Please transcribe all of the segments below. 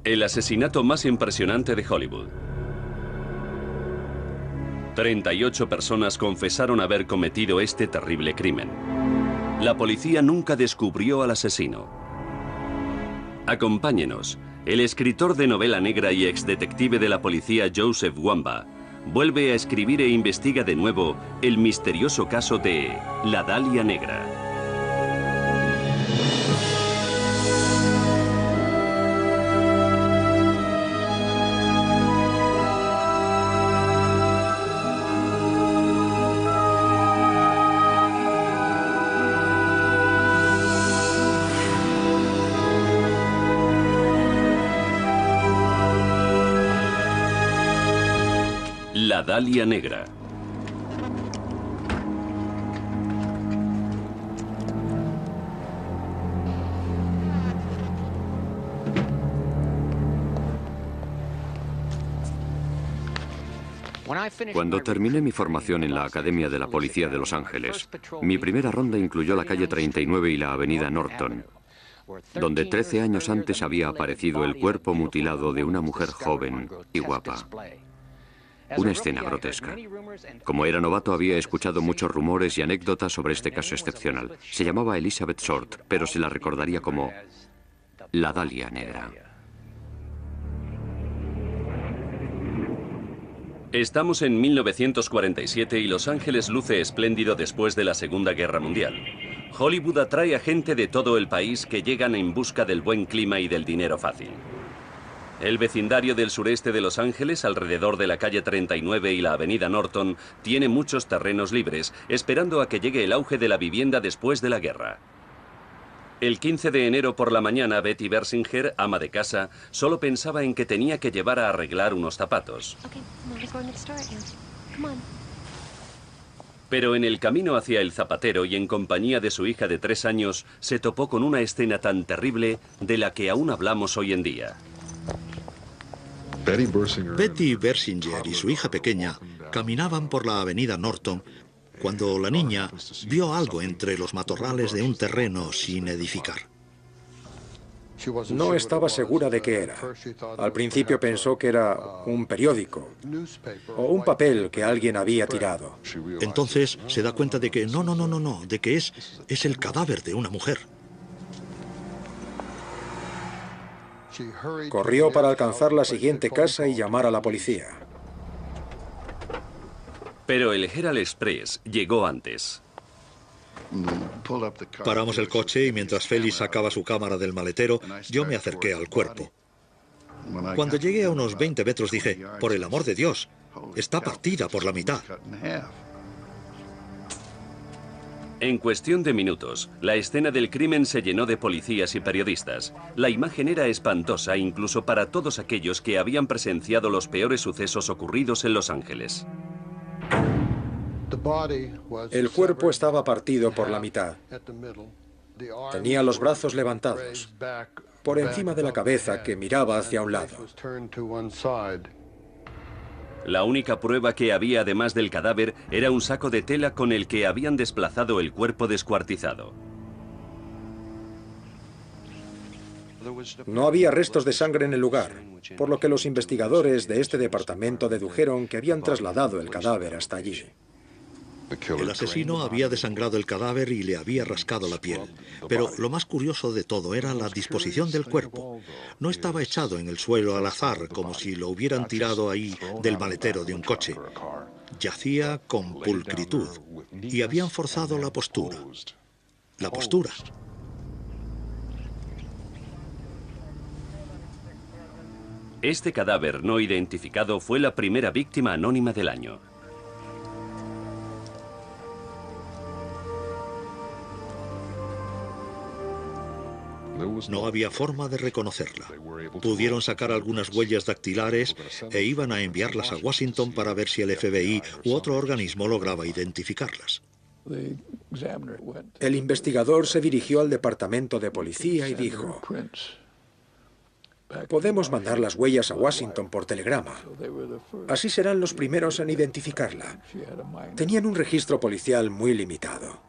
El asesinato más impresionante de Hollywood. 38 personas confesaron haber cometido este terrible crimen. La policía nunca descubrió al asesino. Acompáñenos. El escritor de novela negra y exdetective de la policía Joseph Wamba vuelve a escribir e investiga de nuevo el misterioso caso de la Dalia Negra. La Dalia Negra. Cuando terminé mi formación en la Academia de la Policía de Los Ángeles, mi primera ronda incluyó la calle 39 y la avenida Norton, donde 13 años antes había aparecido el cuerpo mutilado de una mujer joven y guapa. Una escena grotesca. Como era novato, había escuchado muchos rumores y anécdotas sobre este caso excepcional. Se llamaba Elizabeth Short, pero se la recordaría como la Dalia Negra. Estamos en 1947 y Los Ángeles luce espléndido después de la Segunda Guerra Mundial. Hollywood atrae a gente de todo el país que llegan en busca del buen clima y del dinero fácil. El vecindario del sureste de Los Ángeles, alrededor de la calle 39 y la avenida Norton, tiene muchos terrenos libres, esperando a que llegue el auge de la vivienda después de la guerra. El 15 de enero por la mañana, Betty Bersinger, ama de casa, solo pensaba en que tenía que llevar a arreglar unos zapatos. Pero en el camino hacia el zapatero y en compañía de su hija de 3 años, se topó con una escena tan terrible de la que aún hablamos hoy en día. Betty Bersinger y su hija pequeña caminaban por la avenida Norton cuando la niña vio algo entre los matorrales de un terreno sin edificar. No estaba segura de qué era. Al principio pensó que era un periódico o un papel que alguien había tirado. Entonces se da cuenta de que no, de que es el cadáver de una mujer. Corrió para alcanzar la siguiente casa y llamar a la policía. Pero el Herald Express llegó antes. Paramos el coche y mientras Félix sacaba su cámara del maletero, yo me acerqué al cuerpo. Cuando llegué a unos 20 metros dije, por el amor de Dios, está partida por la mitad. En cuestión de minutos, la escena del crimen se llenó de policías y periodistas. La imagen era espantosa incluso para todos aquellos que habían presenciado los peores sucesos ocurridos en Los Ángeles. El cuerpo estaba partido por la mitad. Tenía los brazos levantados, por encima de la cabeza que miraba hacia un lado. La única prueba que había además del cadáver era un saco de tela con el que habían desplazado el cuerpo descuartizado. No había restos de sangre en el lugar, por lo que los investigadores de este departamento dedujeron que habían trasladado el cadáver hasta allí. El asesino había desangrado el cadáver y le había rascado la piel. Pero lo más curioso de todo era la disposición del cuerpo. No estaba echado en el suelo al azar, como si lo hubieran tirado ahí del maletero de un coche. Yacía con pulcritud y habían forzado la postura. La postura. Este cadáver no identificado fue la primera víctima anónima del año. No había forma de reconocerla. Pudieron sacar algunas huellas dactilares e iban a enviarlas a Washington para ver si el FBI u otro organismo lograba identificarlas. El investigador se dirigió al departamento de policía y dijo: podemos mandar las huellas a Washington por telegrama. Así serán los primeros en identificarla. Tenían un registro policial muy limitado.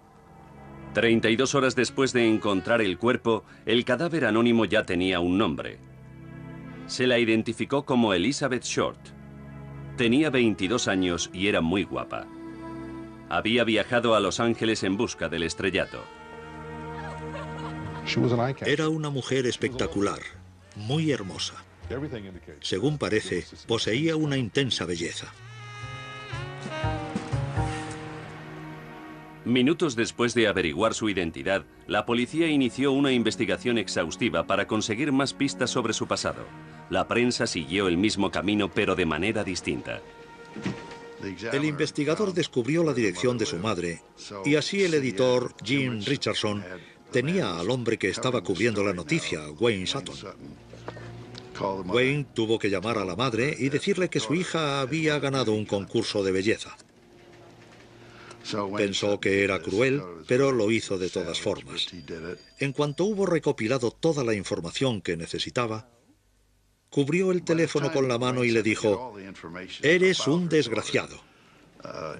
32 horas después de encontrar el cuerpo, el cadáver anónimo ya tenía un nombre. Se la identificó como Elizabeth Short. Tenía 22 años y era muy guapa. Había viajado a Los Ángeles en busca del estrellato. Era una mujer espectacular, muy hermosa. Según parece, poseía una intensa belleza. Minutos después de averiguar su identidad, la policía inició una investigación exhaustiva para conseguir más pistas sobre su pasado. La prensa siguió el mismo camino, pero de manera distinta. El investigador descubrió la dirección de su madre, y así el editor, Jim Richardson, tenía al hombre que estaba cubriendo la noticia, Wayne Sutton. Wayne tuvo que llamar a la madre y decirle que su hija había ganado un concurso de belleza. Pensó que era cruel, pero lo hizo de todas formas. En cuanto hubo recopilado toda la información que necesitaba, cubrió el teléfono con la mano y le dijo: «Eres un desgraciado.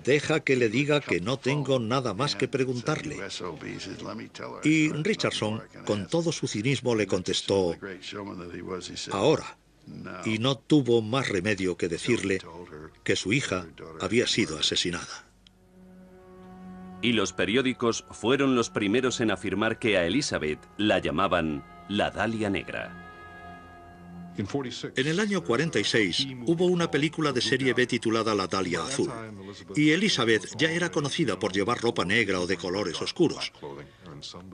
Deja que le diga que no tengo nada más que preguntarle». Y Richardson, con todo su cinismo, le contestó: «Ahora». Y no tuvo más remedio que decirle que su hija había sido asesinada. Y los periódicos fueron los primeros en afirmar que a Elizabeth la llamaban la Dalia Negra. En el año 46 hubo una película de serie B titulada La Dalia Azul, y Elizabeth ya era conocida por llevar ropa negra o de colores oscuros.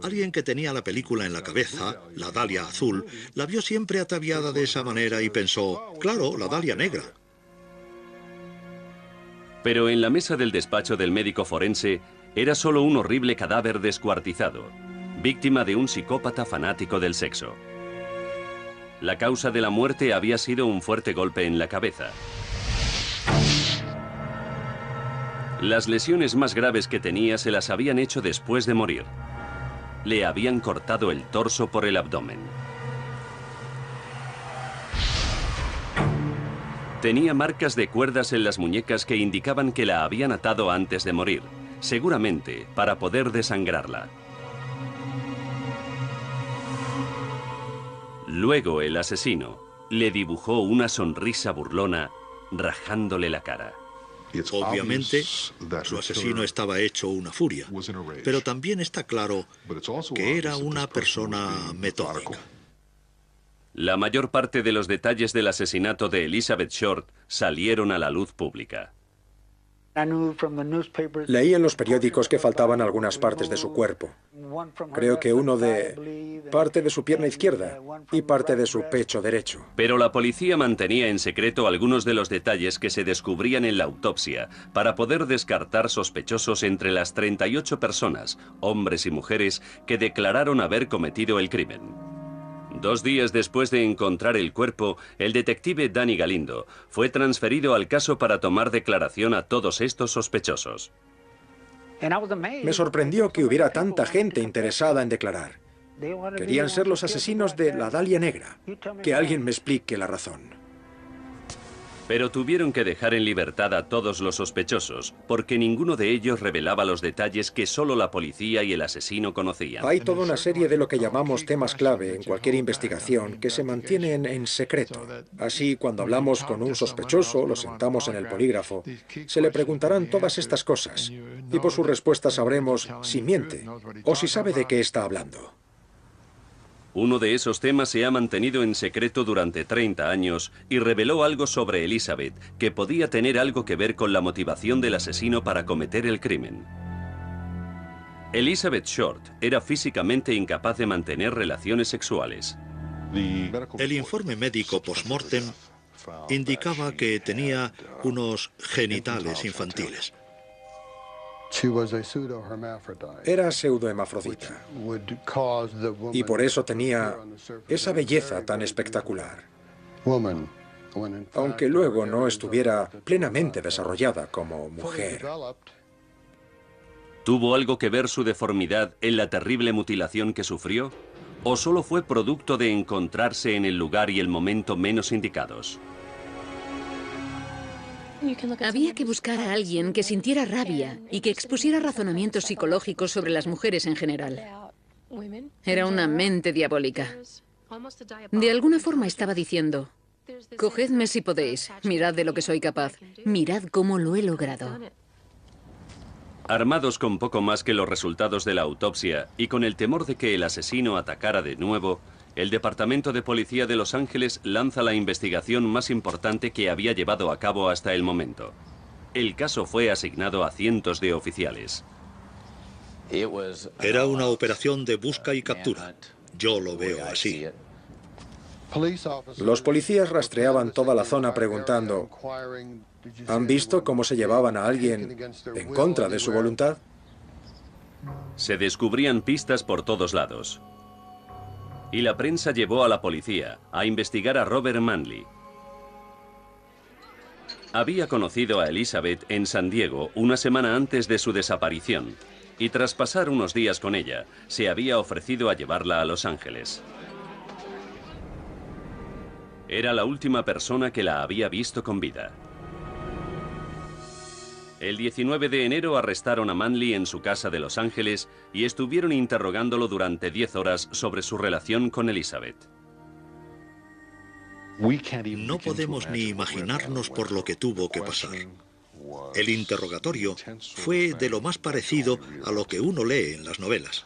Alguien que tenía la película en la cabeza, la Dalia Azul, la vio siempre ataviada de esa manera y pensó: claro, la Dalia Negra. Pero en la mesa del despacho del médico forense era solo un horrible cadáver descuartizado, víctima de un psicópata fanático del sexo. La causa de la muerte había sido un fuerte golpe en la cabeza. Las lesiones más graves que tenía se las habían hecho después de morir. Le habían cortado el torso por el abdomen. Tenía marcas de cuerdas en las muñecas que indicaban que la habían atado antes de morir, seguramente para poder desangrarla. Luego el asesino le dibujó una sonrisa burlona, rajándole la cara. Obviamente, su asesino estaba hecho una furia, pero también está claro que era una persona metódica. La mayor parte de los detalles del asesinato de Elizabeth Short salieron a la luz pública. Leí en los periódicos que faltaban algunas partes de su cuerpo. Creo que uno de parte de su pierna izquierda y parte de su pecho derecho. Pero la policía mantenía en secreto algunos de los detalles que se descubrían en la autopsia para poder descartar sospechosos entre las 38 personas, hombres y mujeres, que declararon haber cometido el crimen. 2 días después de encontrar el cuerpo, el detective Danny Galindo fue transferido al caso para tomar declaración a todos estos sospechosos. Me sorprendió que hubiera tanta gente interesada en declarar. Querían ser los asesinos de la Dalia Negra. Que alguien me explique la razón. Pero tuvieron que dejar en libertad a todos los sospechosos, porque ninguno de ellos revelaba los detalles que solo la policía y el asesino conocían. Hay toda una serie de lo que llamamos temas clave en cualquier investigación que se mantienen en secreto. Así, cuando hablamos con un sospechoso, lo sentamos en el polígrafo, se le preguntarán todas estas cosas, y por su respuesta sabremos si miente o si sabe de qué está hablando. Uno de esos temas se ha mantenido en secreto durante 30 años y reveló algo sobre Elizabeth que podía tener algo que ver con la motivación del asesino para cometer el crimen. Elizabeth Short era físicamente incapaz de mantener relaciones sexuales. El informe médico post-mortem indicaba que tenía unos genitales infantiles. Era pseudohermafrodita y por eso tenía esa belleza tan espectacular, aunque luego no estuviera plenamente desarrollada como mujer. ¿Tuvo algo que ver su deformidad en la terrible mutilación que sufrió? ¿O solo fue producto de encontrarse en el lugar y el momento menos indicados? Había que buscar a alguien que sintiera rabia y que expusiera razonamientos psicológicos sobre las mujeres en general. Era una mente diabólica. De alguna forma estaba diciendo, Cogedme si podéis. Mirad de lo que soy capaz. Mirad cómo lo he logrado. Armados con poco más que los resultados de la autopsia y con el temor de que el asesino atacara de nuevo, el Departamento de Policía de Los Ángeles lanza la investigación más importante que había llevado a cabo hasta el momento. El caso fue asignado a cientos de oficiales. Era una operación de busca y captura. Yo lo veo así. Los policías rastreaban toda la zona preguntando, ¿han visto cómo se llevaban a alguien en contra de su voluntad? Se descubrían pistas por todos lados. Y la prensa llevó a la policía a investigar a Robert Manley. Había conocido a Elizabeth en San Diego una semana antes de su desaparición y tras pasar unos días con ella, se había ofrecido a llevarla a Los Ángeles. Era la última persona que la había visto con vida. El 19 de enero arrestaron a Manley en su casa de Los Ángeles y estuvieron interrogándolo durante 10 horas sobre su relación con Elizabeth. No podemos ni imaginarnos por lo que tuvo que pasar. El interrogatorio fue de lo más parecido a lo que uno lee en las novelas.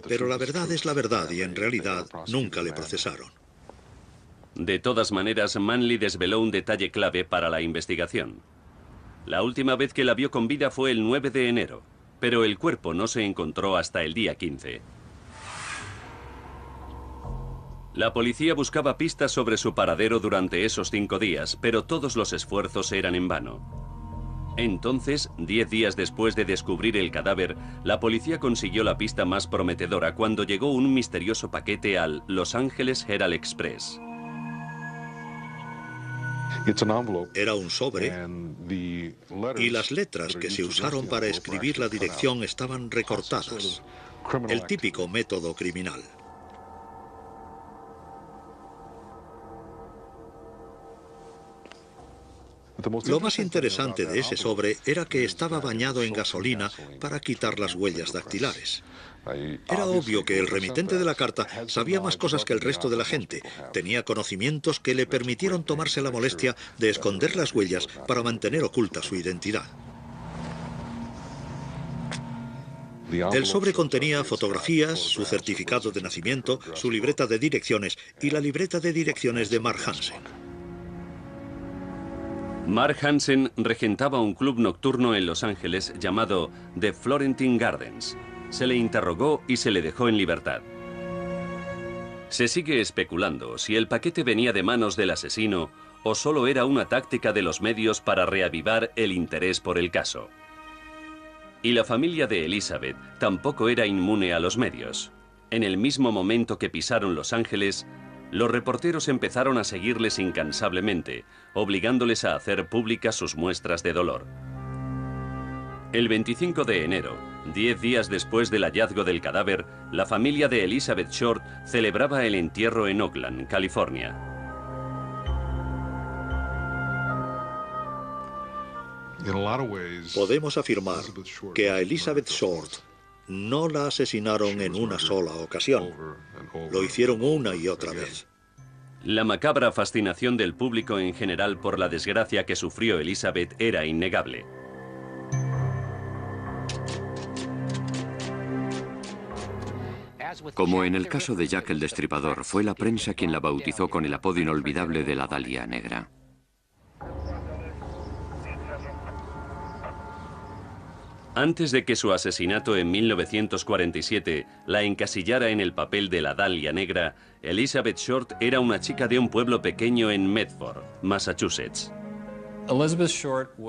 Pero la verdad es la verdad y en realidad nunca le procesaron. De todas maneras, Manley desveló un detalle clave para la investigación. La última vez que la vio con vida fue el 9 de enero, pero el cuerpo no se encontró hasta el día 15. La policía buscaba pistas sobre su paradero durante esos 5 días, pero todos los esfuerzos eran en vano. Entonces, 10 días después de descubrir el cadáver, la policía consiguió la pista más prometedora cuando llegó un misterioso paquete al Los Angeles Herald Express. Era un sobre y las letras que se usaron para escribir la dirección estaban recortadas. El típico método criminal. Lo más interesante de ese sobre era que estaba bañado en gasolina para quitar las huellas dactilares. Era obvio que el remitente de la carta sabía más cosas que el resto de la gente. Tenía conocimientos que le permitieron tomarse la molestia de esconder las huellas para mantener oculta su identidad. El sobre contenía fotografías, su certificado de nacimiento, su libreta de direcciones y la libreta de direcciones de Mark Hansen. Mark Hansen regentaba un club nocturno en Los Ángeles llamado The Florentine Gardens. Se le interrogó y se le dejó en libertad. Se sigue especulando si el paquete venía de manos del asesino o solo era una táctica de los medios para reavivar el interés por el caso. Y la familia de Elizabeth tampoco era inmune a los medios. En el mismo momento que pisaron Los Ángeles, los reporteros empezaron a seguirles incansablemente, obligándoles a hacer públicas sus muestras de dolor. El 25 de enero, 10 días después del hallazgo del cadáver, la familia de Elizabeth Short celebraba el entierro en Oakland, California. Podemos afirmar que a Elizabeth Short no la asesinaron en una sola ocasión. Lo hicieron una y otra vez. La macabra fascinación del público en general por la desgracia que sufrió Elizabeth era innegable. Como en el caso de Jack el Destripador, fue la prensa quien la bautizó con el apodo inolvidable de la Dalia Negra. Antes de que su asesinato en 1947 la encasillara en el papel de la Dalia Negra, Elizabeth Short era una chica de un pueblo pequeño en Medford, Massachusetts.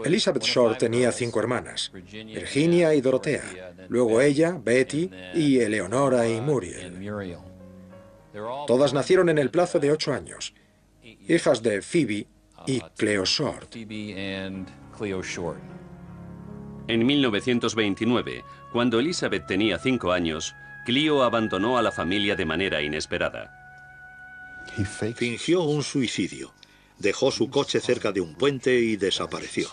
Elizabeth Short tenía 5 hermanas, Virginia y Dorothea, luego ella, Betty, y Eleonora y Muriel. Todas nacieron en el plazo de 8 años, hijas de Phoebe y Cleo Short. En 1929, cuando Elizabeth tenía 5 años, Cleo abandonó a la familia de manera inesperada. Fingió un suicidio. Dejó su coche cerca de un puente y desapareció.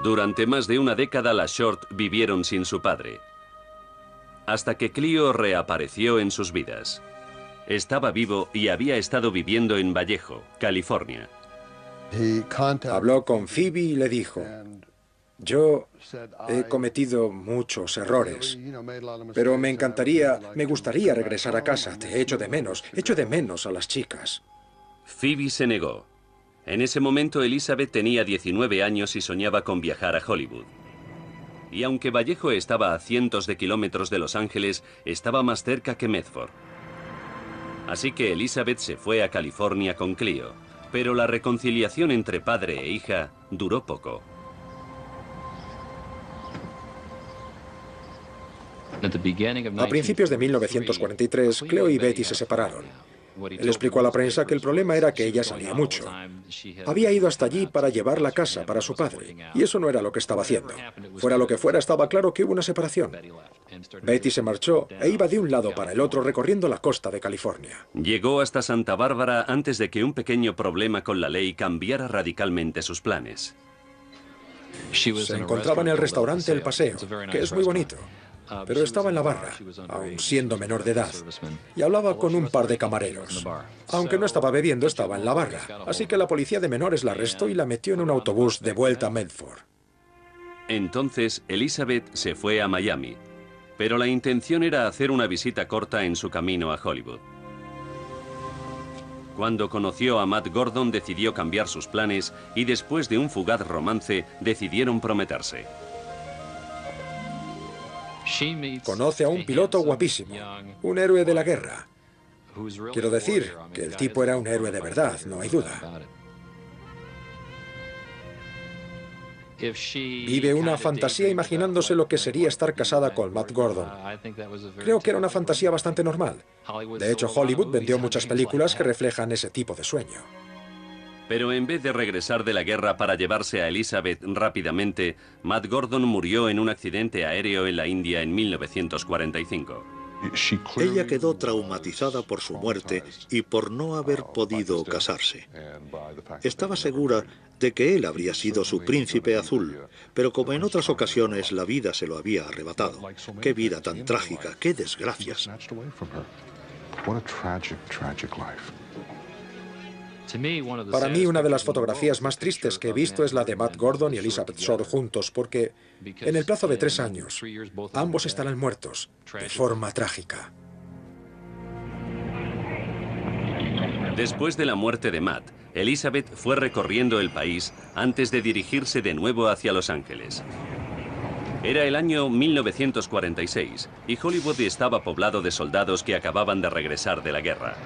Durante más de una década, las Short vivieron sin su padre, hasta que Cleo reapareció en sus vidas. Estaba vivo y había estado viviendo en Vallejo, California. Habló con Phoebe y le dijo: yo he cometido muchos errores, pero me gustaría regresar a casa. Te echo de menos a las chicas. Phoebe se negó. En ese momento Elizabeth tenía 19 años y soñaba con viajar a Hollywood. Y aunque Vallejo estaba a cientos de kilómetros de Los Ángeles, estaba más cerca que Medford. Así que Elizabeth se fue a California con Cleo, pero la reconciliación entre padre e hija duró poco. A principios de 1943, Cleo y Betty se separaron. Él explicó a la prensa que el problema era que ella salía mucho. Había ido hasta allí para llevar la casa para su padre, y eso no era lo que estaba haciendo. Fuera lo que fuera, estaba claro que hubo una separación. Betty se marchó e iba de un lado para el otro recorriendo la costa de California. Llegó hasta Santa Bárbara antes de que un pequeño problema con la ley cambiara radicalmente sus planes. Se encontraba en el restaurante El Paseo, que es muy bonito. Pero estaba en la barra, aún siendo menor de edad, y hablaba con un par de camareros. Aunque no estaba bebiendo, estaba en la barra, así que la policía de menores la arrestó y la metió en un autobús de vuelta a Medford. Entonces, Elizabeth se fue a Miami, pero la intención era hacer una visita corta en su camino a Hollywood. Cuando conoció a Matt Gordon, decidió cambiar sus planes y después de un fugaz romance, decidieron prometerse. Conoce a un piloto guapísimo, un héroe de la guerra. Quiero decir que el tipo era un héroe de verdad, no hay duda. Vive una fantasía imaginándose lo que sería estar casada con Matt Gordon. Creo que era una fantasía bastante normal. De hecho, Hollywood vendió muchas películas que reflejan ese tipo de sueño. Pero en vez de regresar de la guerra para llevarse a Elizabeth rápidamente, Matt Gordon murió en un accidente aéreo en la India en 1945. Ella quedó traumatizada por su muerte y por no haber podido casarse. Estaba segura de que él habría sido su príncipe azul, pero como en otras ocasiones la vida se lo había arrebatado. ¡Qué vida tan trágica! ¡Qué desgracias! Para mí, una de las fotografías más tristes que he visto es la de Matt Gordon y Elizabeth Short juntos, porque en el plazo de 3 años, ambos estarán muertos de forma trágica. Después de la muerte de Matt, Elizabeth fue recorriendo el país antes de dirigirse de nuevo hacia Los Ángeles. Era el año 1946 y Hollywood estaba poblado de soldados que acababan de regresar de la guerra.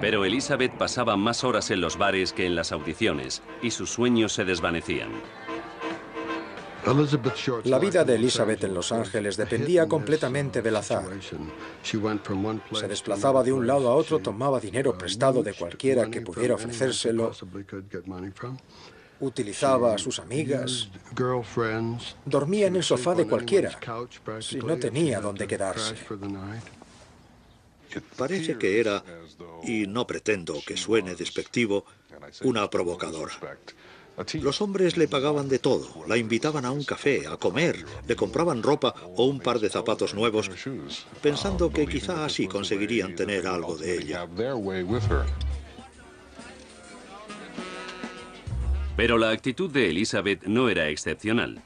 Pero Elizabeth pasaba más horas en los bares que en las audiciones, y sus sueños se desvanecían. La vida de Elizabeth en Los Ángeles dependía completamente del azar. Se desplazaba de un lado a otro, tomaba dinero prestado de cualquiera que pudiera ofrecérselo, utilizaba a sus amigas, dormía en el sofá de cualquiera, si no tenía dónde quedarse. Parece que era, y no pretendo que suene despectivo, una provocadora. Los hombres le pagaban de todo, la invitaban a un café, a comer, le compraban ropa o un par de zapatos nuevos, pensando que quizá así conseguirían tener algo de ella. Pero la actitud de Elizabeth no era excepcional.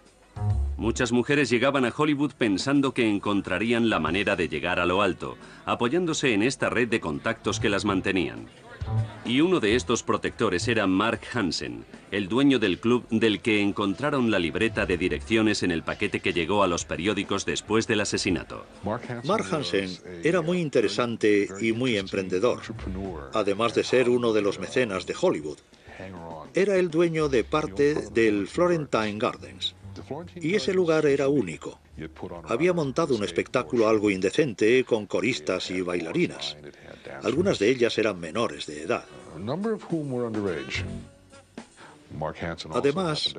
Muchas mujeres llegaban a Hollywood pensando que encontrarían la manera de llegar a lo alto, apoyándose en esta red de contactos que las mantenían. Y uno de estos protectores era Mark Hansen, el dueño del club del que encontraron la libreta de direcciones en el paquete que llegó a los periódicos después del asesinato. Mark Hansen era muy interesante y muy emprendedor, además de ser uno de los mecenas de Hollywood. Era el dueño de parte del Florentine Gardens. Y ese lugar era único. Había montado un espectáculo algo indecente con coristas y bailarinas. Algunas de ellas eran menores de edad. Además,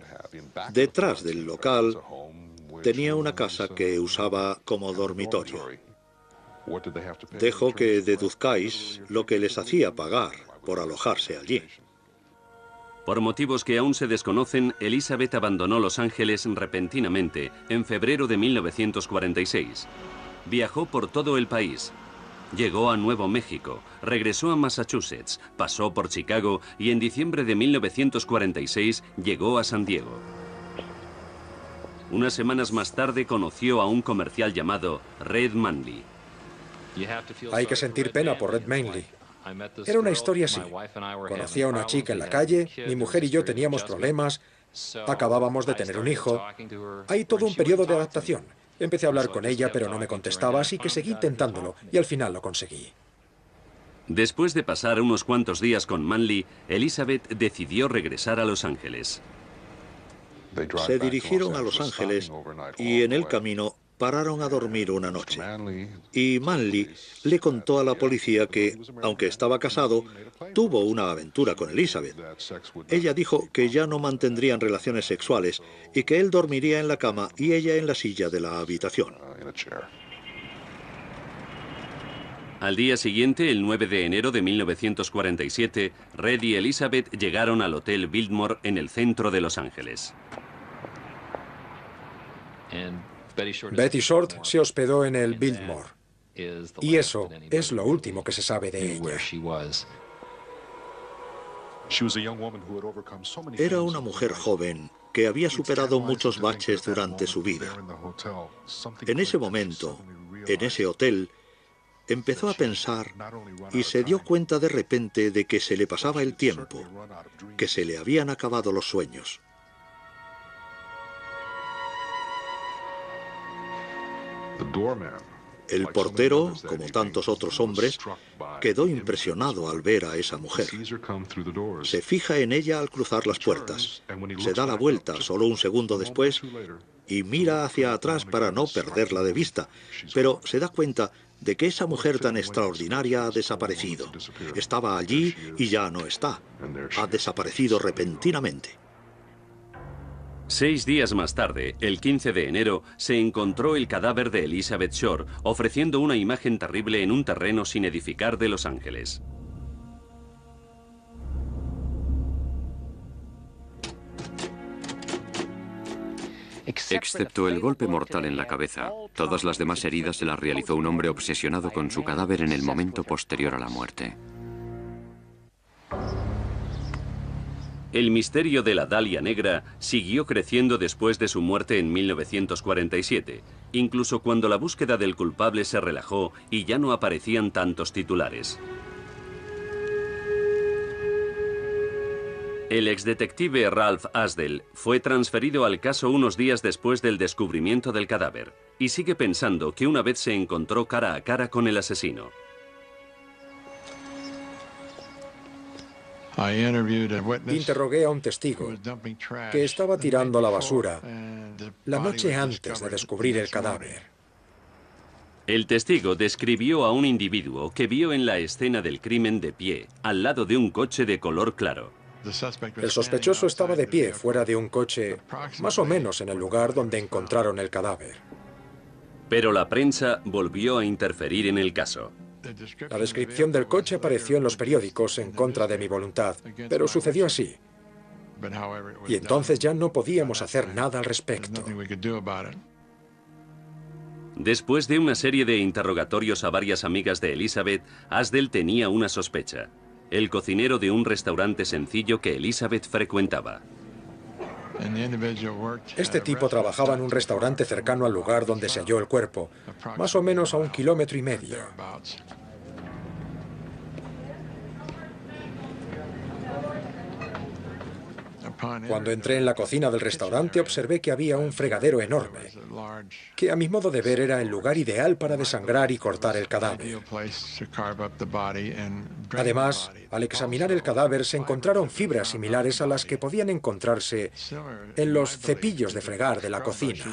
detrás del local tenía una casa que usaba como dormitorio. Dejo que deduzcáis lo que les hacía pagar por alojarse allí. Por motivos que aún se desconocen, Elizabeth abandonó Los Ángeles repentinamente en febrero de 1946. Viajó por todo el país. Llegó a Nuevo México, regresó a Massachusetts, pasó por Chicago y en diciembre de 1946 llegó a San Diego. Unas semanas más tarde conoció a un comercial llamado Red Manley. Hay que sentir pena por Red Manley. Era una historia así. Conocí a una chica en la calle, mi mujer y yo teníamos problemas, acabábamos de tener un hijo. Hay todo un periodo de adaptación. Empecé a hablar con ella, pero no me contestaba, así que seguí intentándolo, y al final lo conseguí. Después de pasar unos cuantos días con Manley, Elizabeth decidió regresar a Los Ángeles. Se dirigieron a Los Ángeles y en el camino pararon a dormir una noche. Y Manley le contó a la policía que, aunque estaba casado, tuvo una aventura con Elizabeth. Ella dijo que ya no mantendrían relaciones sexuales y que él dormiría en la cama y ella en la silla de la habitación. Al día siguiente, el 9 de enero de 1947, Red y Elizabeth llegaron al Hotel Biltmore en el centro de Los Ángeles. Betty Short se hospedó en el Biltmore. Y eso es lo último que se sabe de ella. Era una mujer joven que había superado muchos baches durante su vida. En ese momento, en ese hotel, empezó a pensar y se dio cuenta de repente de que se le pasaba el tiempo, que se le habían acabado los sueños. El portero, como tantos otros hombres, quedó impresionado al ver a esa mujer. Se fija en ella al cruzar las puertas. Se da la vuelta solo un segundo después y mira hacia atrás para no perderla de vista, pero se da cuenta de que esa mujer tan extraordinaria ha desaparecido. Estaba allí y ya no está. Ha desaparecido repentinamente. 6 días más tarde, el 15 de enero, se encontró el cadáver de Elizabeth Short, ofreciendo una imagen terrible en un terreno sin edificar de Los Ángeles. Excepto el golpe mortal en la cabeza, todas las demás heridas se las realizó un hombre obsesionado con su cadáver en el momento posterior a la muerte. El misterio de la Dalia Negra siguió creciendo después de su muerte en 1947, incluso cuando la búsqueda del culpable se relajó y ya no aparecían tantos titulares. El exdetective Ralph Asdell fue transferido al caso unos días después del descubrimiento del cadáver y sigue pensando que una vez se encontró cara a cara con el asesino. Interrogué a un testigo que estaba tirando la basura la noche antes de descubrir el cadáver. El testigo describió a un individuo que vio en la escena del crimen de pie, al lado de un coche de color claro. El sospechoso estaba de pie fuera de un coche, más o menos en el lugar donde encontraron el cadáver. Pero la prensa volvió a interferir en el caso. La descripción del coche apareció en los periódicos en contra de mi voluntad, pero sucedió así. Y entonces ya no podíamos hacer nada al respecto. Después de una serie de interrogatorios a varias amigas de Elizabeth, Asdell tenía una sospecha: el cocinero de un restaurante sencillo que Elizabeth frecuentaba. Este tipo trabajaba en un restaurante cercano al lugar donde se halló el cuerpo, más o menos a 1,5 kilómetros. Cuando entré en la cocina del restaurante observé que había un fregadero enorme, que a mi modo de ver era el lugar ideal para desangrar y cortar el cadáver. Además, al examinar el cadáver se encontraron fibras similares a las que podían encontrarse en los cepillos de fregar de la cocina.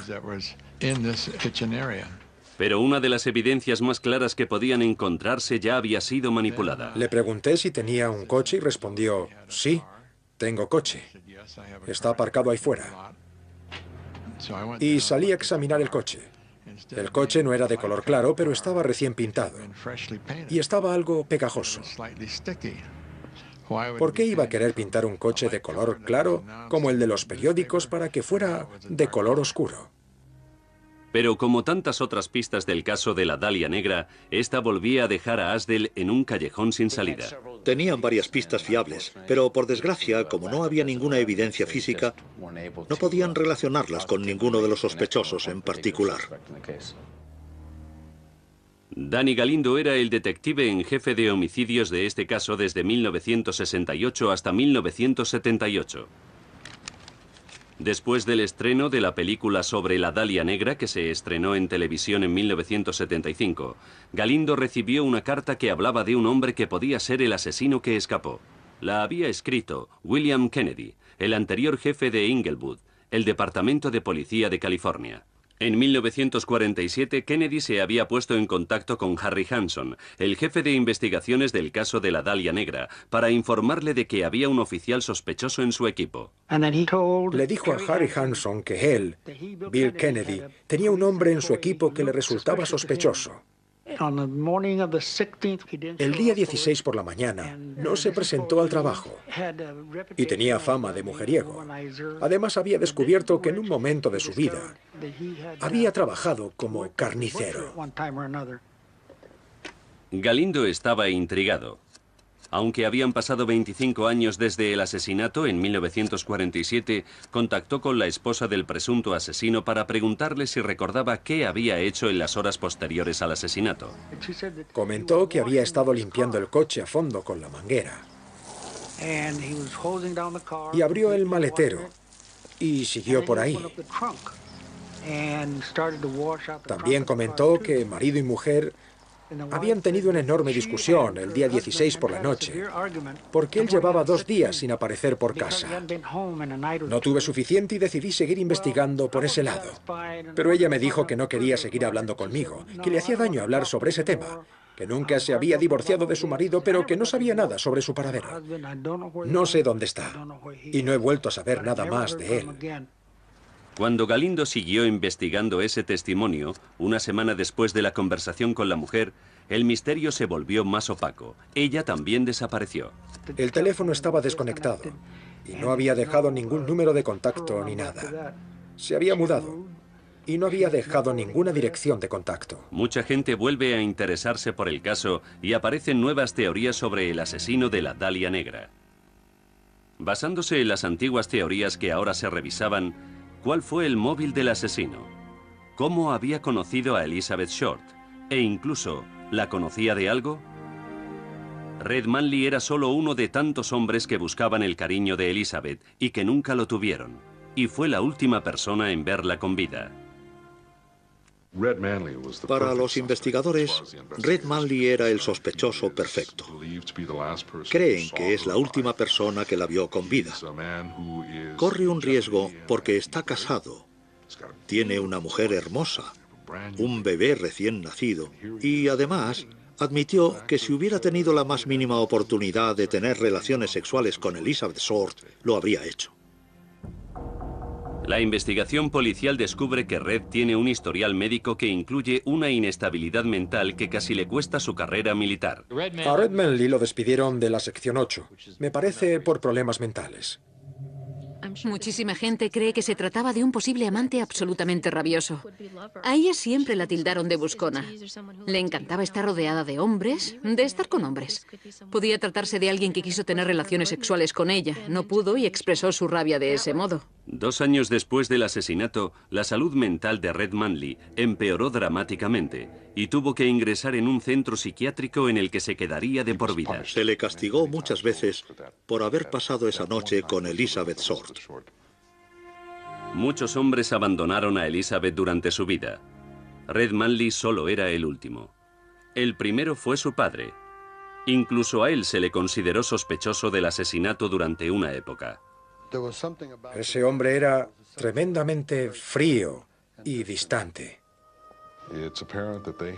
Pero una de las evidencias más claras que podían encontrarse ya había sido manipulada. Le pregunté si tenía un coche y respondió: sí, tengo coche. Está aparcado ahí fuera. Y salí a examinar el coche. El coche no era de color claro, pero estaba recién pintado. Y estaba algo pegajoso. ¿Por qué iba a querer pintar un coche de color claro, como el de los periódicos, para que fuera de color oscuro? Pero como tantas otras pistas del caso de la Dalia Negra, esta volvía a dejar a Asdell en un callejón sin salida. Tenían varias pistas fiables, pero por desgracia, como no había ninguna evidencia física, no podían relacionarlas con ninguno de los sospechosos en particular. Danny Galindo era el detective en jefe de homicidios de este caso desde 1968 hasta 1978. Después del estreno de la película sobre la Dalia Negra, que se estrenó en televisión en 1975, Galindo recibió una carta que hablaba de un hombre que podía ser el asesino que escapó. La había escrito William Kennedy, el anterior jefe de Inglewood, el Departamento de Policía de California. En 1947, Kennedy se había puesto en contacto con Harry Hanson, el jefe de investigaciones del caso de la Dalia Negra, para informarle de que había un oficial sospechoso en su equipo. Le dijo a Harry Hanson que él, Bill Kennedy, tenía un hombre en su equipo que le resultaba sospechoso. El día 16 por la mañana no se presentó al trabajo y tenía fama de mujeriego. Además, había descubierto que en un momento de su vida había trabajado como carnicero. Galindo estaba intrigado. Aunque habían pasado 25 años desde el asesinato, en 1947 contactó con la esposa del presunto asesino para preguntarle si recordaba qué había hecho en las horas posteriores al asesinato. Comentó que había estado limpiando el coche a fondo con la manguera. Y abrió el maletero y siguió por ahí. También comentó que marido y mujer habían tenido una enorme discusión el día 16 por la noche, porque él llevaba 2 días sin aparecer por casa. No tuve suficiente y decidí seguir investigando por ese lado. Pero ella me dijo que no quería seguir hablando conmigo, que le hacía daño hablar sobre ese tema, que nunca se había divorciado de su marido, pero que no sabía nada sobre su paradero. No sé dónde está, y no he vuelto a saber nada más de él. Cuando Galindo siguió investigando ese testimonio, una semana después de la conversación con la mujer, el misterio se volvió más opaco. Ella también desapareció. El teléfono estaba desconectado y no había dejado ningún número de contacto ni nada. Se había mudado y no había dejado ninguna dirección de contacto. Mucha gente vuelve a interesarse por el caso y aparecen nuevas teorías sobre el asesino de la Dalia Negra. Basándose en las antiguas teorías que ahora se revisaban, ¿cuál fue el móvil del asesino? ¿Cómo había conocido a Elizabeth Short? E incluso, ¿la conocía de algo? Red Manley era solo uno de tantos hombres que buscaban el cariño de Elizabeth y que nunca lo tuvieron. Y fue la última persona en verla con vida. Para los investigadores, Red Manley era el sospechoso perfecto. Creen que es la última persona que la vio con vida. Corre un riesgo porque está casado, tiene una mujer hermosa, un bebé recién nacido y además admitió que si hubiera tenido la más mínima oportunidad de tener relaciones sexuales con Elizabeth Short, lo habría hecho. La investigación policial descubre que Red tiene un historial médico que incluye una inestabilidad mental que casi le cuesta su carrera militar. A Red Manley lo despidieron de la sección 8, me parece por problemas mentales. Muchísima gente cree que se trataba de un posible amante absolutamente rabioso. A ella siempre la tildaron de buscona. Le encantaba estar rodeada de hombres, de estar con hombres. Podía tratarse de alguien que quiso tener relaciones sexuales con ella. No pudo y expresó su rabia de ese modo. 2 años después del asesinato, la salud mental de Red Manley empeoró dramáticamente y tuvo que ingresar en un centro psiquiátrico en el que se quedaría de por vida. Se le castigó muchas veces por haber pasado esa noche con Elizabeth Short. Muchos hombres abandonaron a Elizabeth durante su vida. Red Manley solo era el último. El primero fue su padre. Incluso a él se le consideró sospechoso del asesinato durante una época. Ese hombre era tremendamente frío y distante.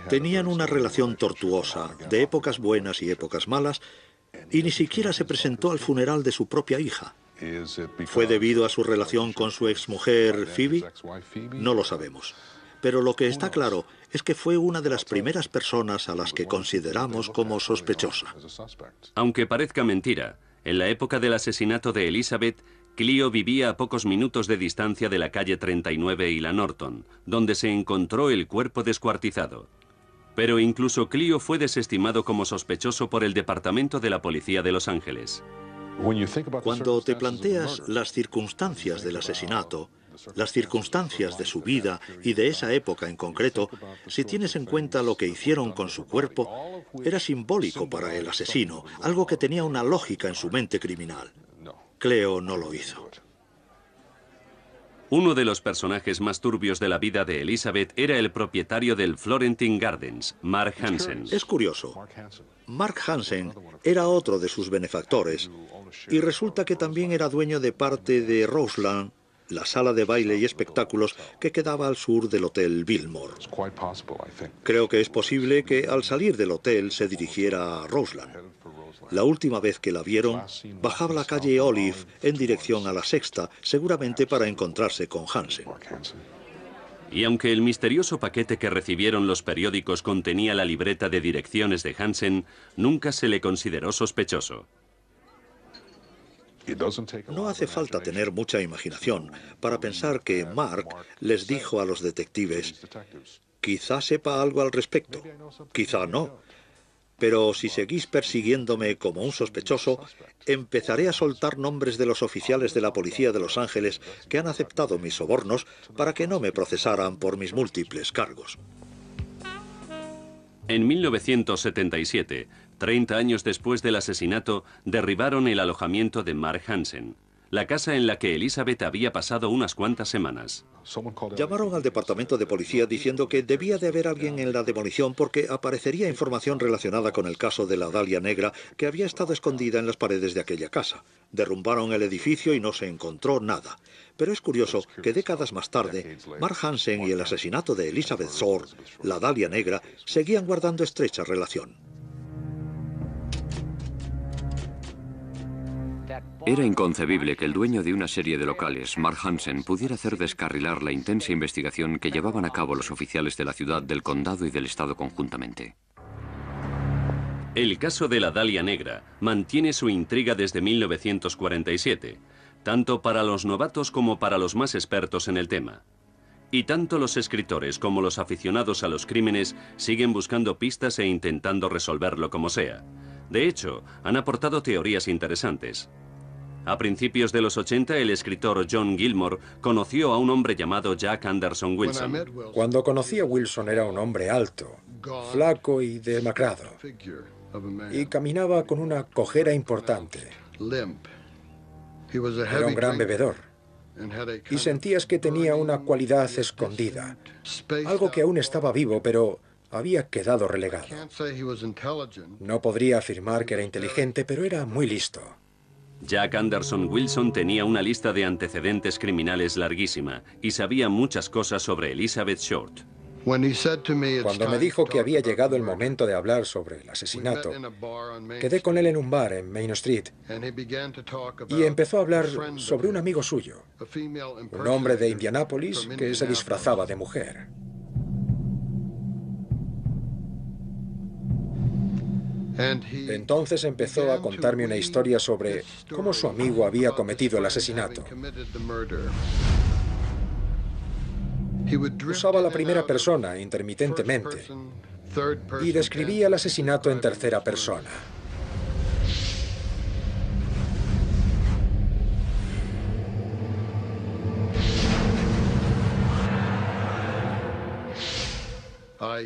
Tenían una relación tortuosa, de épocas buenas y épocas malas, y ni siquiera se presentó al funeral de su propia hija. ¿Fue debido a su relación con su exmujer Phoebe? No lo sabemos. Pero lo que está claro es que fue una de las primeras personas a las que consideramos como sospechosa. Aunque parezca mentira, en la época del asesinato de Elizabeth, Clio vivía a pocos minutos de distancia de la calle 39 y la Norton, donde se encontró el cuerpo descuartizado. Pero incluso Clio fue desestimado como sospechoso por el Departamento de la Policía de Los Ángeles. Cuando te planteas las circunstancias del asesinato, las circunstancias de su vida y de esa época en concreto, si tienes en cuenta lo que hicieron con su cuerpo, era simbólico para el asesino, algo que tenía una lógica en su mente criminal. Cleo no lo hizo. Uno de los personajes más turbios de la vida de Elizabeth era el propietario del Florentine Gardens, Mark Hansen. Es curioso. Mark Hansen era otro de sus benefactores y resulta que también era dueño de parte de Roseland, la sala de baile y espectáculos que quedaba al sur del Hotel Biltmore. Creo que es posible que al salir del hotel se dirigiera a Roseland. La última vez que la vieron, bajaba la calle Olive en dirección a la Sexta, seguramente para encontrarse con Hansen. Y aunque el misterioso paquete que recibieron los periódicos contenía la libreta de direcciones de Hansen, nunca se le consideró sospechoso. No hace falta tener mucha imaginación para pensar que Mark les dijo a los detectives: quizá sepa algo al respecto, quizá no. Pero si seguís persiguiéndome como un sospechoso, empezaré a soltar nombres de los oficiales de la policía de Los Ángeles que han aceptado mis sobornos para que no me procesaran por mis múltiples cargos. En 1977, 30 años después del asesinato, derribaron el alojamiento de Mark Hansen, la casa en la que Elizabeth había pasado unas cuantas semanas. Llamaron al departamento de policía diciendo que debía de haber alguien en la demolición porque aparecería información relacionada con el caso de la Dalia Negra que había estado escondida en las paredes de aquella casa. Derrumbaron el edificio y no se encontró nada. Pero es curioso que décadas más tarde, Mark Hansen y el asesinato de Elizabeth Short, la Dalia Negra, seguían guardando estrecha relación. Era inconcebible que el dueño de una serie de locales, Mark Hansen, pudiera hacer descarrilar la intensa investigación que llevaban a cabo los oficiales de la ciudad, del condado y del estado conjuntamente. El caso de la Dalia Negra mantiene su intriga desde 1947, tanto para los novatos como para los más expertos en el tema. Y tanto los escritores como los aficionados a los crímenes siguen buscando pistas e intentando resolverlo como sea. De hecho, han aportado teorías interesantes. A principios de los 80, el escritor John Gilmore conoció a un hombre llamado Jack Anderson Wilson. Cuando conocí a Wilson era un hombre alto, flaco y demacrado, y caminaba con una cojera importante. Era un gran bebedor, y sentías que tenía una cualidad escondida, algo que aún estaba vivo, pero había quedado relegado. No podría afirmar que era inteligente, pero era muy listo. Jack Anderson Wilson tenía una lista de antecedentes criminales larguísima y sabía muchas cosas sobre Elizabeth Short. Cuando me dijo que había llegado el momento de hablar sobre el asesinato, quedé con él en un bar en Main Street y empezó a hablar sobre un amigo suyo, un hombre de Indianápolis que se disfrazaba de mujer. Entonces empezó a contarme una historia sobre cómo su amigo había cometido el asesinato. Usaba la primera persona intermitentemente y describía el asesinato en tercera persona.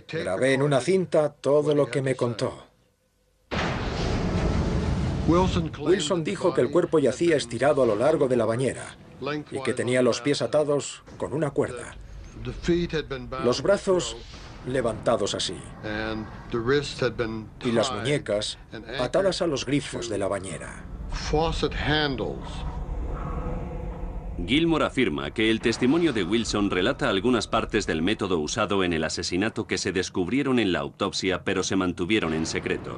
Grabé en una cinta todo lo que me contó. Wilson dijo que el cuerpo yacía estirado a lo largo de la bañera y que tenía los pies atados con una cuerda, los brazos levantados así y las muñecas atadas a los grifos de la bañera. Gilmore afirma que el testimonio de Wilson relata algunas partes del método usado en el asesinato que se descubrieron en la autopsia pero se mantuvieron en secreto.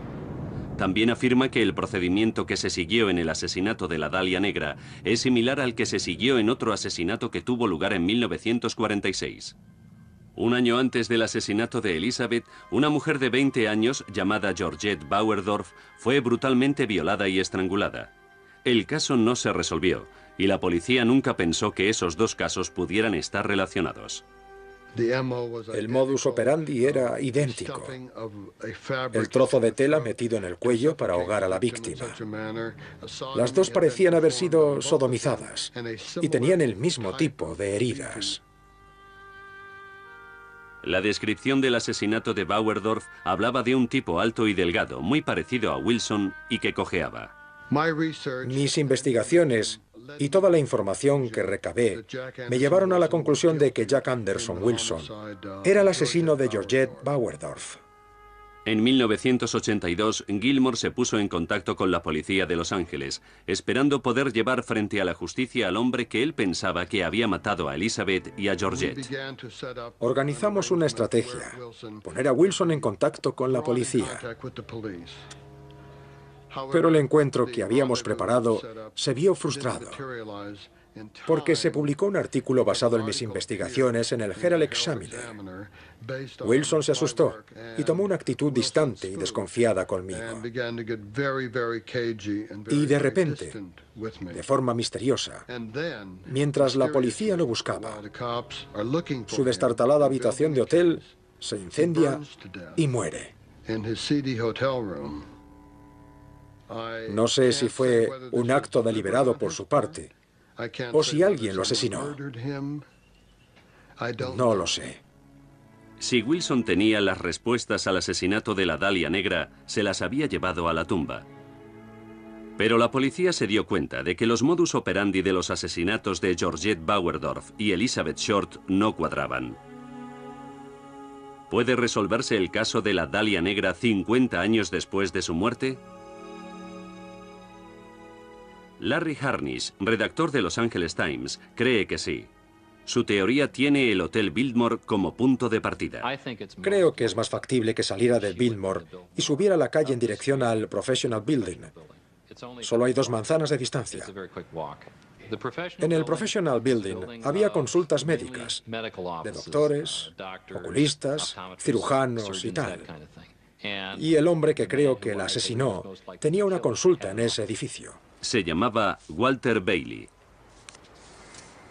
También afirma que el procedimiento que se siguió en el asesinato de la Dalia Negra es similar al que se siguió en otro asesinato que tuvo lugar en 1946. Un año antes del asesinato de Elizabeth, una mujer de 20 años llamada Georgette Bauerdorf fue brutalmente violada y estrangulada. El caso no se resolvió y la policía nunca pensó que esos dos casos pudieran estar relacionados. El modus operandi era idéntico. El trozo de tela metido en el cuello para ahogar a la víctima. Las dos parecían haber sido sodomizadas y tenían el mismo tipo de heridas. La descripción del asesinato de Bauerdorf hablaba de un tipo alto y delgado, muy parecido a Wilson y que cojeaba. Mis investigaciones y toda la información que recabé me llevaron a la conclusión de que Jack Anderson Wilson era el asesino de Georgette Bauerdorf. En 1982, Gilmore se puso en contacto con la policía de Los Ángeles, esperando poder llevar frente a la justicia al hombre que él pensaba que había matado a Elizabeth y a Georgette. Organizamos una estrategia, poner a Wilson en contacto con la policía. Pero el encuentro que habíamos preparado se vio frustrado, porque se publicó un artículo basado en mis investigaciones en el Herald Examiner. Wilson se asustó y tomó una actitud distante y desconfiada conmigo. Y de repente, de forma misteriosa, mientras la policía lo buscaba, su destartalada habitación de hotel se incendia y muere. No sé si fue un acto deliberado por su parte o si alguien lo asesinó. No lo sé. Si Wilson tenía las respuestas al asesinato de la Dalia Negra, se las había llevado a la tumba. Pero la policía se dio cuenta de que los modus operandi de los asesinatos de Georgette Bauerdorf y Elizabeth Short no cuadraban. ¿Puede resolverse el caso de la Dalia Negra 50 años después de su muerte? Larry Harnish, redactor de Los Angeles Times, cree que sí. Su teoría tiene el Hotel Biltmore como punto de partida. Creo que es más factible que saliera del Biltmore y subiera a la calle en dirección al Professional Building. Solo hay 2 manzanas de distancia. En el Professional Building había consultas médicas, de doctores, oculistas, cirujanos y tal. Y el hombre que creo que la asesinó tenía una consulta en ese edificio. Se llamaba Walter Bailey.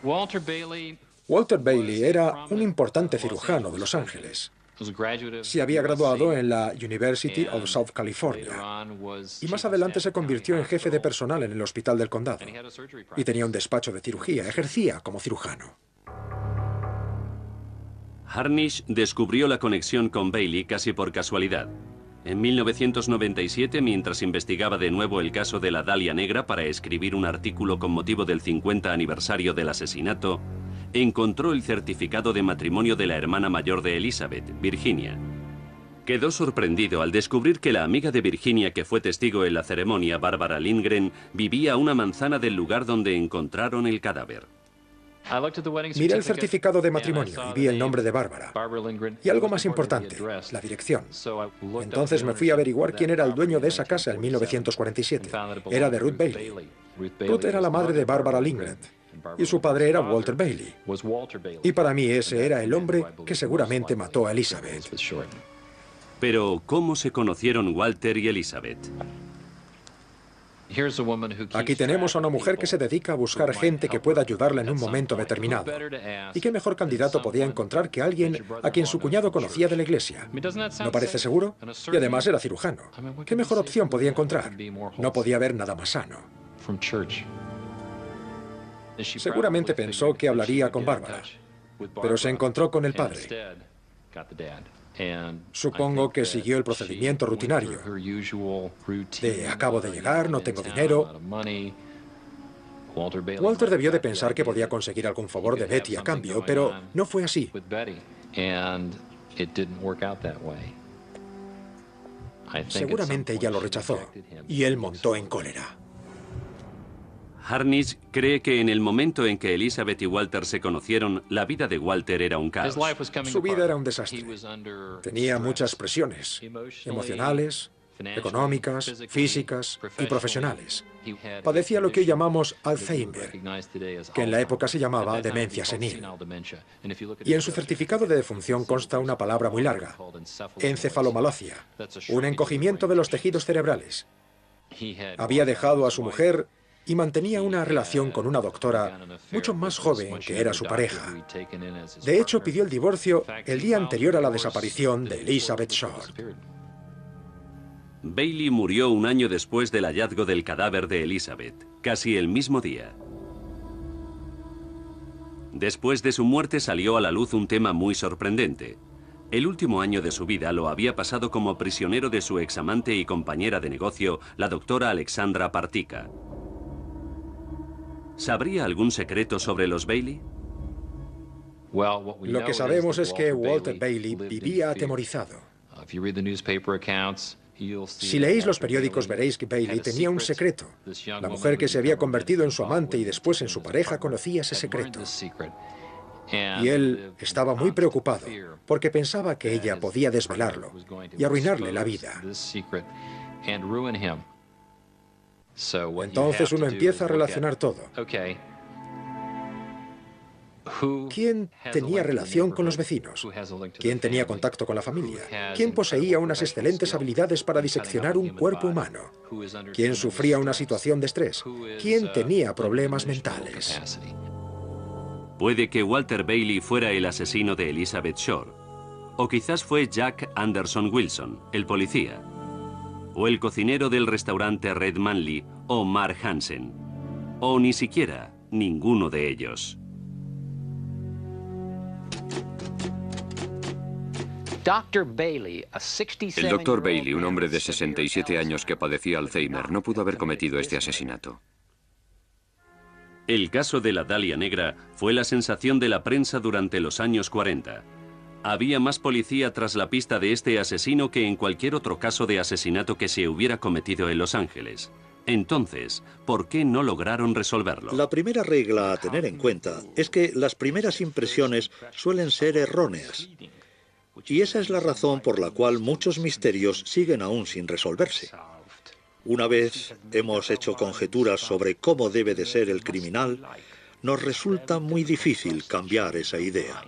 Walter Bailey era un importante cirujano de Los Ángeles. Se había graduado en la University of South California y más adelante se convirtió en jefe de personal en el Hospital del Condado. Y tenía un despacho de cirugía, ejercía como cirujano. Harnish descubrió la conexión con Bailey casi por casualidad. En 1997, mientras investigaba de nuevo el caso de la Dalia Negra para escribir un artículo con motivo del 50 aniversario del asesinato, encontró el certificado de matrimonio de la hermana mayor de Elizabeth, Virginia. Quedó sorprendido al descubrir que la amiga de Virginia que fue testigo en la ceremonia, Barbara Lindgren, vivía a una manzana del lugar donde encontraron el cadáver. Miré el certificado de matrimonio y vi el nombre de Bárbara. Y algo más importante, la dirección. Entonces me fui a averiguar quién era el dueño de esa casa en 1947. Era de Ruth Bailey. Ruth era la madre de Barbara Lindgren. Y su padre era Walter Bailey. Y para mí ese era el hombre que seguramente mató a Elizabeth. Pero, ¿cómo se conocieron Walter y Elizabeth? Aquí tenemos a una mujer que se dedica a buscar gente que pueda ayudarla en un momento determinado. ¿Y qué mejor candidato podía encontrar que alguien a quien su cuñado conocía de la iglesia? ¿No parece seguro? Y además era cirujano. ¿Qué mejor opción podía encontrar? No podía haber nada más sano. Seguramente pensó que hablaría con Bárbara, pero se encontró con el padre. Supongo que siguió el procedimiento rutinario de acabo de llegar, no tengo dinero. Walter debió de pensar que podía conseguir algún favor de Betty a cambio, pero no fue así. Seguramente ella lo rechazó y él montó en cólera. Harnish cree que en el momento en que Elizabeth y Walter se conocieron, la vida de Walter era un caos. Su vida era un desastre. Tenía muchas presiones emocionales, económicas, físicas y profesionales. Padecía lo que hoy llamamos Alzheimer, que en la época se llamaba demencia senil. Y en su certificado de defunción consta una palabra muy larga, encefalomalacia, un encogimiento de los tejidos cerebrales. Había dejado a su mujer y mantenía una relación con una doctora mucho más joven que era su pareja. De hecho, pidió el divorcio el día anterior a la desaparición de Elizabeth Short. Bailey murió un año después del hallazgo del cadáver de Elizabeth, casi el mismo día. Después de su muerte salió a la luz un tema muy sorprendente. El último año de su vida lo había pasado como prisionero de su examante y compañera de negocio, la doctora Alexandra Partika. ¿Sabría algún secreto sobre los Bailey? Lo que sabemos es que Walter Bailey vivía atemorizado. Si leéis los periódicos veréis que Bailey tenía un secreto. La mujer que se había convertido en su amante y después en su pareja conocía ese secreto. Y él estaba muy preocupado porque pensaba que ella podía desvelarlo y arruinarle la vida. Entonces uno empieza a relacionar todo. ¿Quién tenía relación con los vecinos? ¿Quién tenía contacto con la familia? ¿Quién poseía unas excelentes habilidades para diseccionar un cuerpo humano? ¿Quién sufría una situación de estrés? ¿Quién tenía problemas mentales? Puede que Walter Bailey fuera el asesino de Elizabeth Short. O quizás fue Jack Anderson Wilson, el policía. O el cocinero del restaurante Red Manley, o Mark Hansen. O ni siquiera ninguno de ellos. El Dr. Bailey, un hombre de 67 años que padecía Alzheimer, no pudo haber cometido este asesinato. El caso de la Dalia Negra fue la sensación de la prensa durante los años 40. Había más policía tras la pista de este asesino que en cualquier otro caso de asesinato que se hubiera cometido en Los Ángeles. Entonces, ¿por qué no lograron resolverlo? La primera regla a tener en cuenta es que las primeras impresiones suelen ser erróneas. Y esa es la razón por la cual muchos misterios siguen aún sin resolverse. Una vez hemos hecho conjeturas sobre cómo debe de ser el criminal, nos resulta muy difícil cambiar esa idea.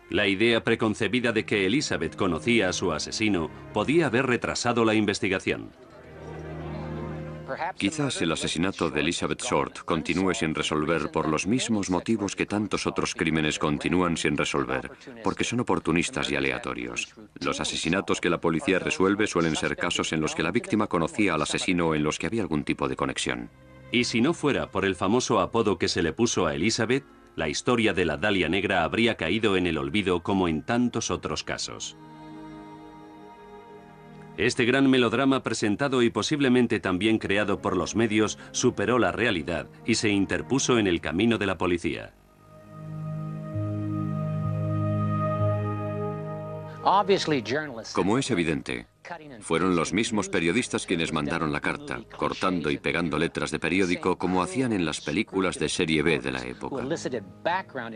La idea preconcebida de que Elizabeth conocía a su asesino podía haber retrasado la investigación. Quizás el asesinato de Elizabeth Short continúe sin resolver por los mismos motivos que tantos otros crímenes continúan sin resolver, porque son oportunistas y aleatorios. Los asesinatos que la policía resuelve suelen ser casos en los que la víctima conocía al asesino o en los que había algún tipo de conexión. Y si no fuera por el famoso apodo que se le puso a Elizabeth, la historia de la Dalia Negra habría caído en el olvido como en tantos otros casos. Este gran melodrama presentado y posiblemente también creado por los medios superó la realidad y se interpuso en el camino de la policía. Como es evidente, fueron los mismos periodistas quienes mandaron la carta, cortando y pegando letras de periódico como hacían en las películas de serie B de la época.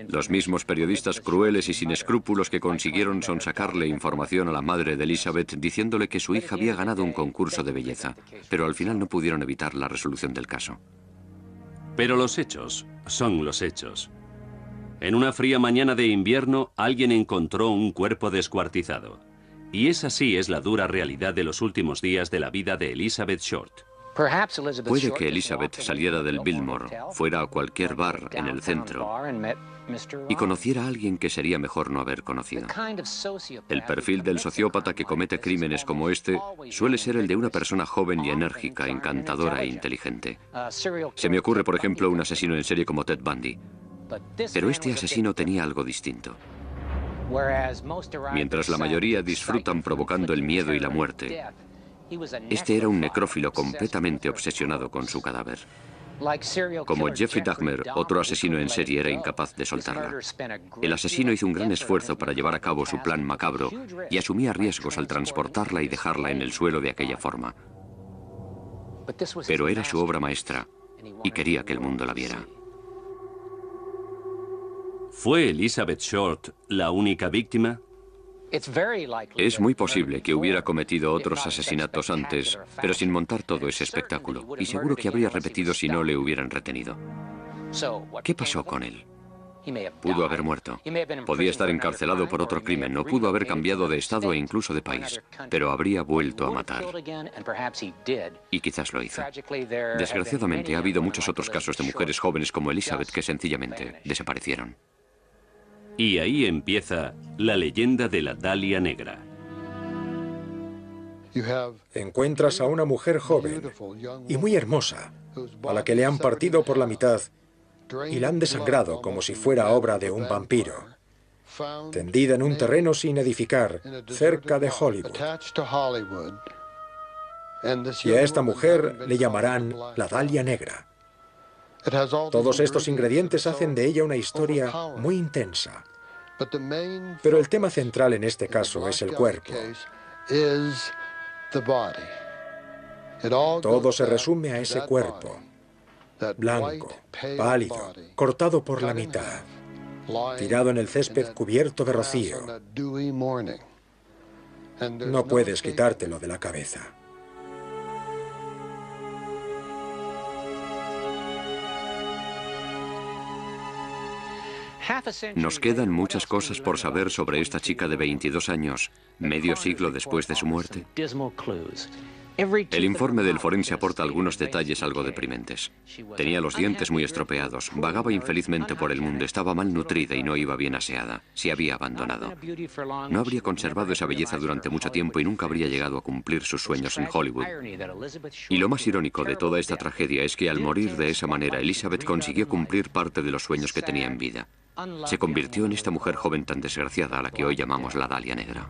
Los mismos periodistas crueles y sin escrúpulos que consiguieron sonsacarle información a la madre de Elizabeth diciéndole que su hija había ganado un concurso de belleza, pero al final no pudieron evitar la resolución del caso. Pero los hechos son los hechos. En una fría mañana de invierno, alguien encontró un cuerpo descuartizado. Y esa sí es la dura realidad de los últimos días de la vida de Elizabeth Short. Puede que Elizabeth saliera del Biltmore, fuera a cualquier bar en el centro y conociera a alguien que sería mejor no haber conocido. El perfil del sociópata que comete crímenes como este suele ser el de una persona joven y enérgica, encantadora e inteligente. Se me ocurre, por ejemplo, un asesino en serie como Ted Bundy. Pero este asesino tenía algo distinto. Mientras la mayoría disfrutan provocando el miedo y la muerte, este era un necrófilo completamente obsesionado con su cadáver. Como Jeffrey Dahmer, otro asesino en serie era incapaz de soltarla. El asesino hizo un gran esfuerzo para llevar a cabo su plan macabro y asumía riesgos al transportarla y dejarla en el suelo de aquella forma. Pero era su obra maestra y quería que el mundo la viera. ¿Fue Elizabeth Short la única víctima? Es muy posible que hubiera cometido otros asesinatos antes, pero sin montar todo ese espectáculo, y seguro que habría repetido si no le hubieran retenido. ¿Qué pasó con él? Pudo haber muerto. Podía estar encarcelado por otro crimen, no pudo haber cambiado de estado e incluso de país, pero habría vuelto a matar. Y quizás lo hizo. Desgraciadamente, ha habido muchos otros casos de mujeres jóvenes como Elizabeth que sencillamente desaparecieron. Y ahí empieza la leyenda de la Dalia Negra. Encuentras a una mujer joven y muy hermosa, a la que le han partido por la mitad y la han desangrado como si fuera obra de un vampiro, tendida en un terreno sin edificar, cerca de Hollywood. Y a esta mujer le llamarán la Dalia Negra. Todos estos ingredientes hacen de ella una historia muy intensa. Pero el tema central en este caso es el cuerpo. Todo se resume a ese cuerpo, blanco, pálido, cortado por la mitad, tirado en el césped cubierto de rocío. No puedes quitártelo de la cabeza. Nos quedan muchas cosas por saber sobre esta chica de 22 años, medio siglo después de su muerte. El informe del forense aporta algunos detalles algo deprimentes. Tenía los dientes muy estropeados, vagaba infelizmente por el mundo, estaba mal nutrida y no iba bien aseada. Se había abandonado. No habría conservado esa belleza durante mucho tiempo y nunca habría llegado a cumplir sus sueños en Hollywood. Y lo más irónico de toda esta tragedia es que al morir de esa manera, Elizabeth consiguió cumplir parte de los sueños que tenía en vida. Se convirtió en esta mujer joven tan desgraciada a la que hoy llamamos la Dalia Negra.